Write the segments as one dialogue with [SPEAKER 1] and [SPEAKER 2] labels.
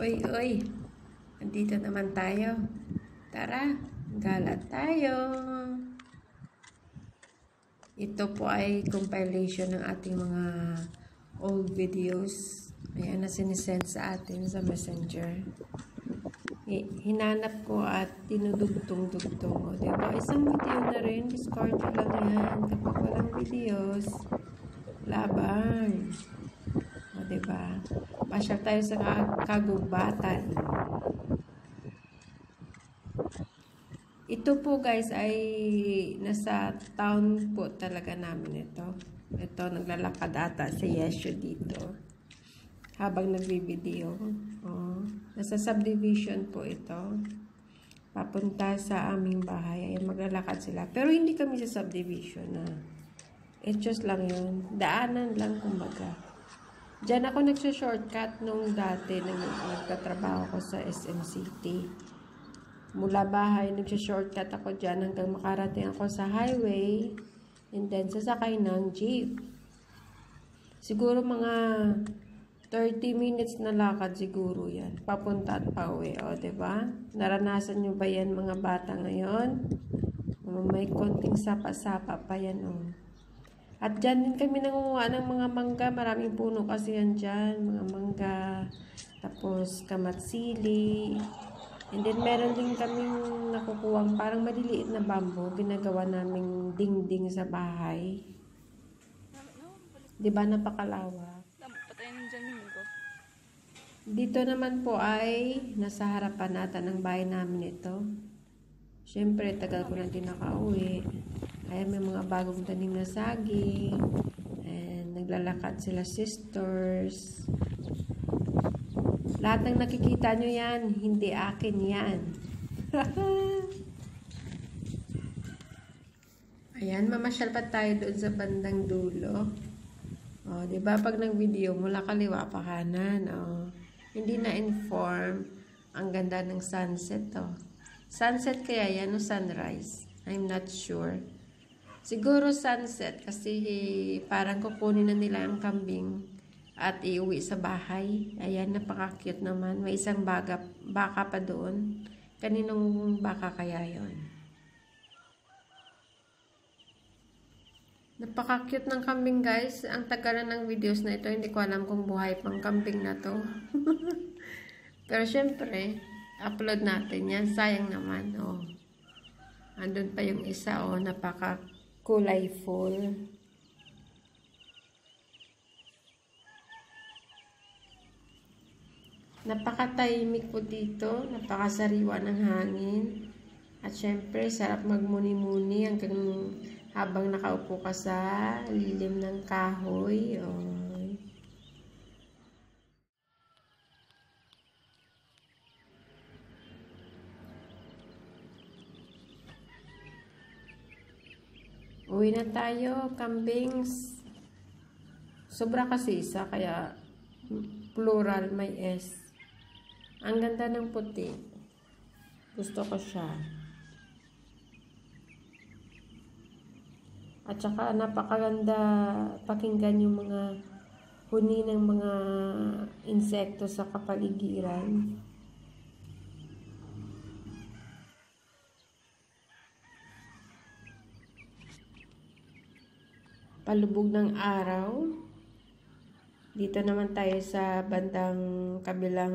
[SPEAKER 1] Uy. Andito naman tayo. Tara, gala tayo. Ito po ay compilation ng ating mga old videos. Ayan na sinisend sa atin sa Messenger. Hinanap ko at tinudugtong-dugtong ko. Diba? Isang video na rin. Discard ko lang yan. Kapag walang videos, laban. O, diba? Pasyal tayo sa kagubatan. Ito po guys ay nasa town po talaga namin ito. Ito, naglalakad ata si Yeshu dito. Habang nagbibideo. Oh, nasa subdivision po ito. Papunta sa aming bahay. Ay maglalakad sila. Pero hindi kami sa subdivision na. It's just lang yun. Daanan lang kumbaga. Diyan ako nagsha-shortcut nung dati nagtatrabaho ko sa SM City. Mula bahay, nagsha-shortcut ako dyan hanggang makarating ako sa highway and then sasakay ng jeep. Siguro mga 30 minutes na lakad siguro yan. Papunta at pauwi. O, diba? Naranasan nyo ba yan mga bata ngayon? May konting sapa-sapa pa yan, o. At dyan din kami nangunguha ng mga mangga. Maraming puno kasi yan dyan. Mga mangga. Tapos kamatsili. And then meron din kaming nakukuhang parang maliliit na bamboo. Ginagawa naming dingding sa bahay. Diba napakalawak? Dito naman po ay nasa harapan natin ng bahay namin ito. Siyempre, tagal ko na din nakauwi. Kaya may mga bagong tanim na saging. And naglalakad sila sisters. Lahat ng nakikita nyo yan, hindi akin yan. Ayan, mamasyal pa tayo doon sa bandang dulo. O, diba pag nag-video, mula kaliwa pa kanan. O, hindi na-inform. Ang ganda ng sunset, o. Sunset kaya yan o sunrise? I'm not sure. Siguro sunset kasi parang kukunin na nila ang kambing at iuwi sa bahay. Ayan, napaka-cute naman. May isang baka pa doon. Kaninong baka kaya yon? Napaka-cute ng kambing guys. Ang tagalan ng videos na ito. Hindi ko alam kung buhay pang kambing na to. Pero syempre, upload natin yan. Sayang naman. Oh. Andun pa yung isa. Oh, napaka-kulay-full. Napaka-tahimik po dito, napakasariwa ng hangin. At syempre, sarap magmuni-muni hanggang habang nakaupo ka sa lilim ng kahoy. Oy. Uwi na tayo, kambings. Sobra kasi isa, kaya plural, may S. Ang ganda ng puti. Gusto ko siya. At saka napakaganda pakinggan yung mga huni ng mga insekto sa kapaligiran. Palubog ng araw. Dito naman tayo sa bandang kabilang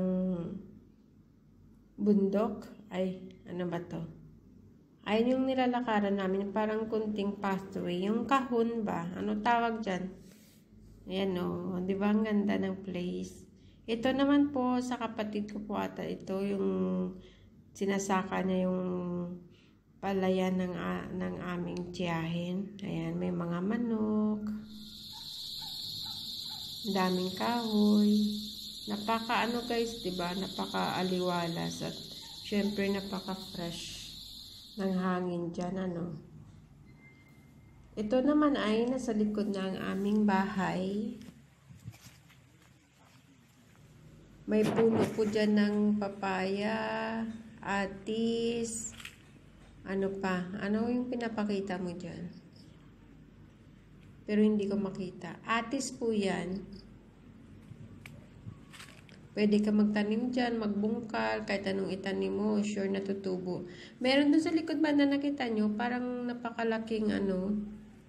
[SPEAKER 1] bundok. Ay, ano ba to? Ayun yung nilalakaran namin. Parang kunting pathway. Yung kahon ba? Ano tawag dyan? Ayan o. Di ba ang ganda ng place? Ito naman po sa kapatid ko po ata. Ito yung sinasaka niya yung palayan ng aming tiyahin. Ayan, may mga manok. Daming kahoy. Napaka guys, 'di ba? Napaka-aliwalas at syempre napaka-fresh ng hangin diyan, ano. Ito naman ay nasa likod ng aming bahay. May puno po diyan ng papaya, atis, ano pa? Ano yung pinapakita mo diyan? Pero hindi ko makita. Atis po yan. Pwede ka magtanim dyan, magbungkal, kahit anong itanim mo, sure na tutubo. Meron dun sa likod banda nakita nyo, parang napakalaking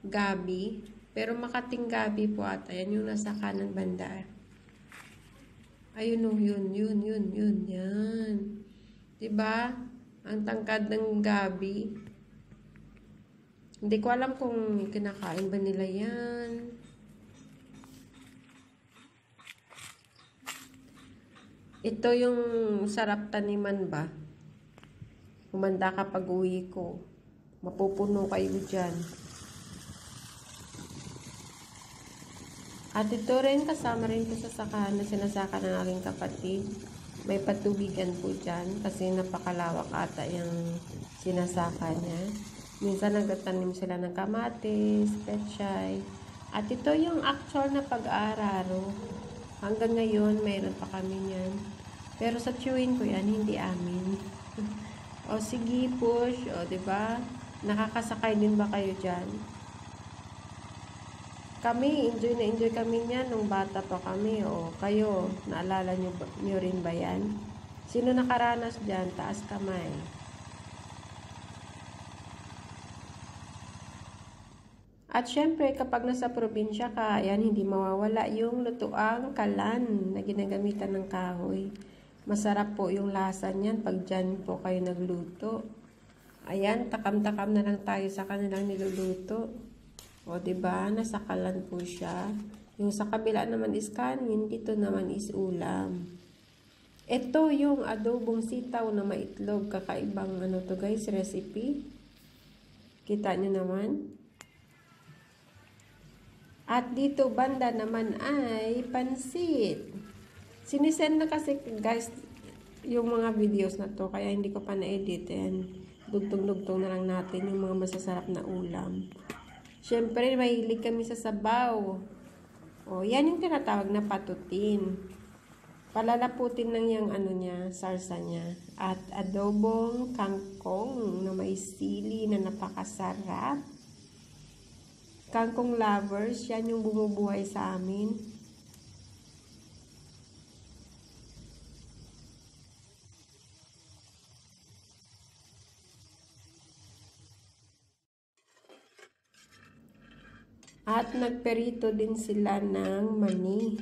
[SPEAKER 1] gabi. Pero makating gabi po ata. Yan yung nasa kanan banda. Ayun o, yun. Yan. Diba? Ang tangkad ng gabi. Hindi ko alam kung kinakain ba nila yan. Ito yung sarap taniman ba? Humanda ka pag uwi ko. Mapupuno kayo dyan. At ito rin, kasama rin ko sa sakahan na sinasaka ng aking kapatid. May patubigan po dyan kasi napakalawak ata yung sinasaka niya. Minsan nagtatanim sila ng kamatis, pechay. At ito yung actual na pag-aararo. Hanggang ngayon, mayroon pa kami yan. Pero sa chewin ko yan, hindi amin. O sige, push. O, diba? Nakakasakay din ba kayo dyan? Kami, enjoy kami niyan nung bata pa kami. O, kayo, naalala nyo rin ba yan? Sino nakaranas dyan? Taas kamay. At syempre, kapag nasa probinsya ka, ayan, hindi mawawala yung lutuang kalan na ginagamitan ng kahoy. Masarap po yung lasa niyan pag dyan po kayo nagluto. Ayan, takam-takam na lang tayo sa kanilang niluluto. O, diba? Nasa kalan po siya. Yung sa kabila naman is kanin, dito naman is ulam. Ito yung adobong sitaw na maitlog. Kakaibang to guys, recipe. Kita nyo naman. At dito banda naman ay pansit. Sinisend na kasi guys yung mga videos na to. Kaya hindi ko pa na-edit. Dugtong-dugtong na lang natin yung mga masasarap na ulam. Siyempre, mahilig kami sa sabaw. O, yan yung tinatawag na patutin. Palalaputin lang yung niya, sarsa niya. At adobong kangkong na may sili na napakasarap. Kangkong lovers, yan yung bumubuhay sa amin. At nagperito din sila ng mani.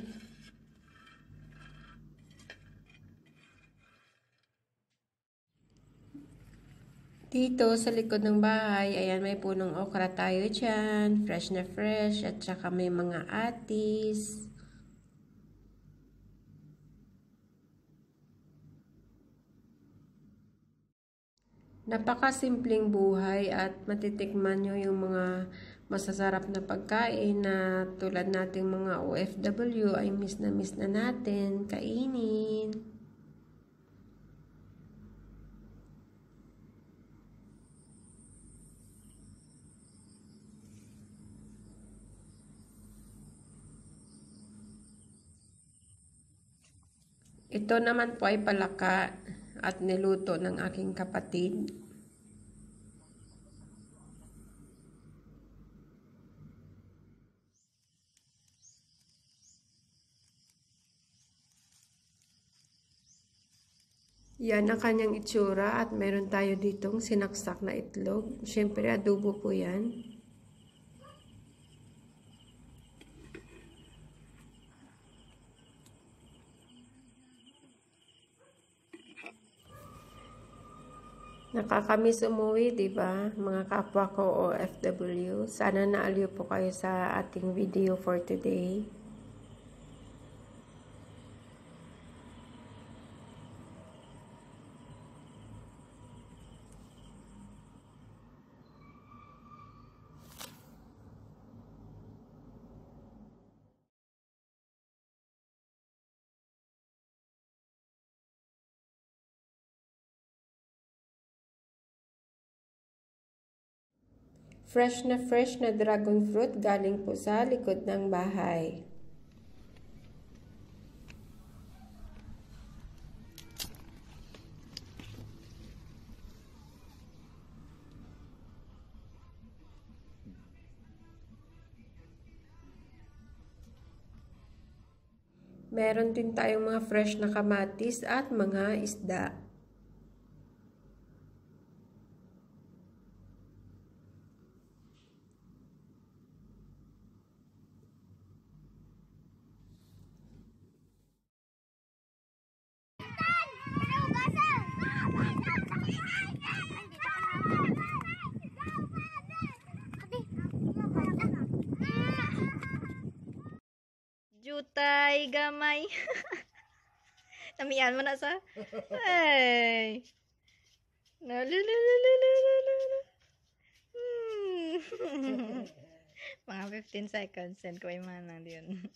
[SPEAKER 1] Dito sa likod ng bahay, ayan, may punong okra tayo dyan. Fresh na fresh. At saka may mga atis. Napakasimpleng buhay at matitikman nyo yung mga masasarap na pagkain na tulad nating mga OFW ay miss na natin kainin. Ito naman po ay palaka at niluto ng aking kapatid. Yan ang kanyang itsura at meron tayo ditong sinaksak na itlog. Siyempre, adobo po yan. Nakakamiss umuwi, diba? Mga kapwa ko OFW. Sana naaliw po kayo sa ating video for today. Fresh na dragon fruit galing po sa likod ng bahay. Meron din tayong mga fresh na kamatis at mga isda.
[SPEAKER 2] Jutay gamay. Namian mo na sa. Ay. Nalululululululu. Mga 15 seconds. Send ko yung manang yun.